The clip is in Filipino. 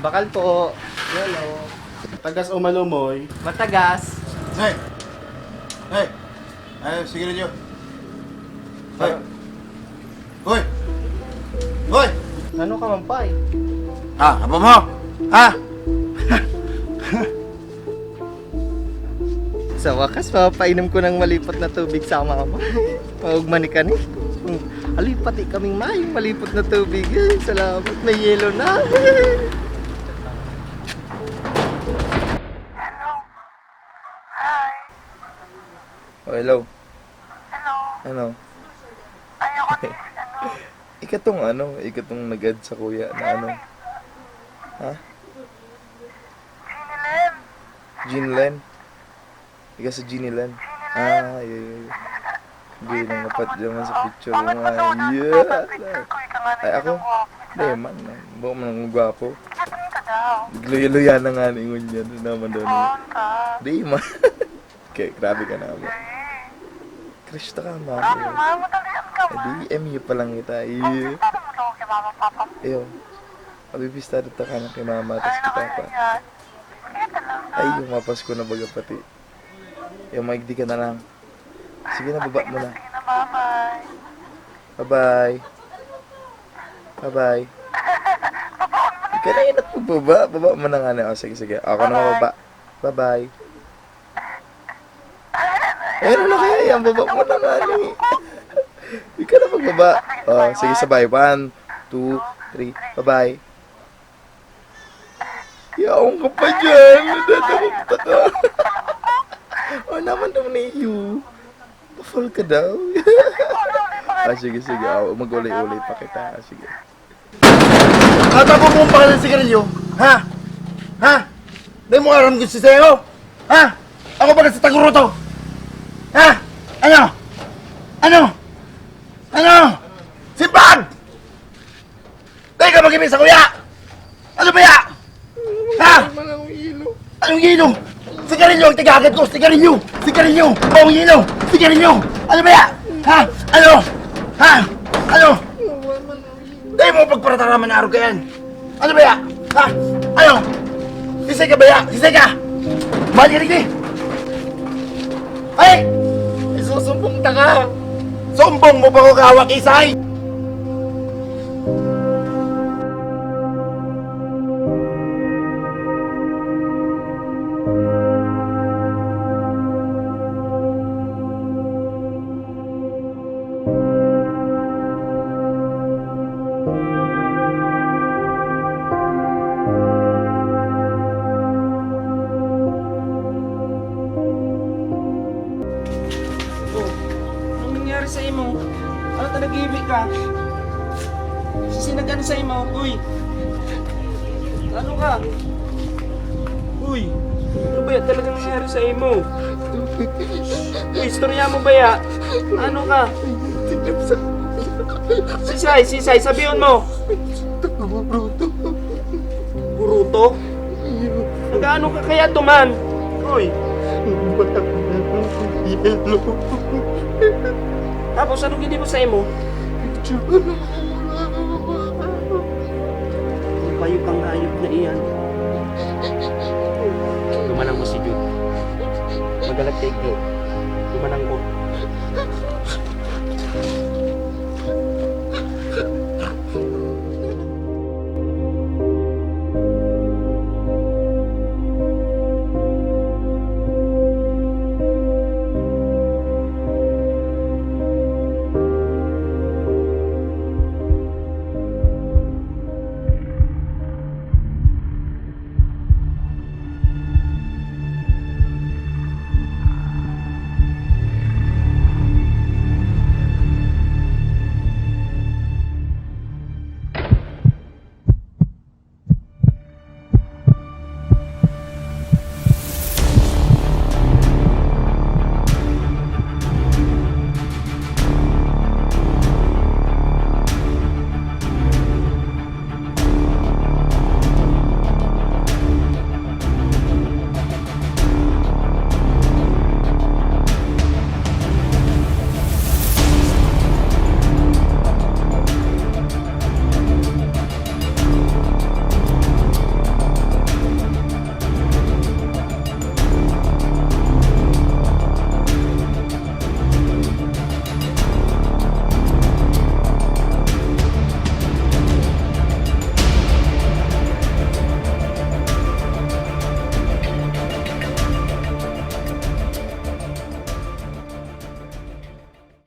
Bakal po. Yellow. Tagas o malumoy. Matagas. Hey! Hey! Ay, sige rin yun. Hoy! Hoy! Hoy! Ano ka, Mampay? Apa mo? Ha? Sa wakas, papainom ko ng malipot na tubig sa mama. Maugmani ka ni. Alipati kaming mayong malipot na tubig. Salamat, may yelo na. Oh, hello. Hello. Ano? Ayoko din, Ikatong nag-add sa kuya na ano? Ha? Sinilim. Jeanlen? Ika sa Jeanlen? Ah, yeah. Hindi nang napat naman sa picture mo. Yeah. Ay, ako? Hindi man. Buka man ang gwapo. Sasabihin ka daw. Luya-luya na nga ni Ngunya. Ano naman doon? On ka. Hindi man. Okay, grabe ka naman. Crush ta ka, mama. Ano, mamadalian ka man. Di, MU pa lang kita. Yeah. Ano mo daw kay mama papa? Ayaw. Abibistado ta ka na kay mama Ay, tas kay naman papa. yan. Kaya ka lang na. Ay, yung mapas ko na baga pati. Yung maigdi ka na lang. Sige na, baba mo na. Sige na, bye-bye. Bye-bye. Bye-bye. Ika na yun at magbaba. Baba mo na nga na. O, sige, sige. Ako na mababa. Bye-bye. Ayun na kaya yan. Baba mo na nga ni. Ika na magbaba. O, sige, sabay. 1, 2, 3. Bye-bye. Yaong ka pa dyan. Nadadamagta ka. O, naman daw na iyo. Pa-fall ka daw. Sige, sige. Mag-ulay-ulay pa kita. Sige. Tatapong pa ka ng sigarilyo? Ha? Ha? Di mo aram gusto sa'yo? Ha? Ako ba sa taguro to? Ha? Ano? Ano? Ano? Sipag! Di ka mag-ibig sa kuya! Ano ba ya? Ha? Anong hilo? Sigarilyo ang tagagat ko! Sigarilyo! Sigarilyo! Ang hilo! Sigarilyo! Ano ba ya? Ha? Ano? Ha? Ano? Di mo pagparataraman na araw ka yan! Ano ba ya? Ha? Ano? Sisay ka ba ya? Sisay ka! Balik ka rin! Ay! Isusumbong ta ka! Sumbong mo ba ko kawak isay? Anong nangyari sa imo? Ano ta nag-ibig ka? Sinag-ano sa imo? Uy! Ano ka? Uy! Ano ba yan talagang nangyari sa imo? Uy, istorya mo ba ya? Ano ka? Sisay, sabihin mo! Buruto? Nag-ano ka kaya tuman? Uy! Tapos anong hindi mo sa imo? Bayok kang hayop na iyan. Lumanang mo si Jude. Magalag kay Gay. Lumanang ko.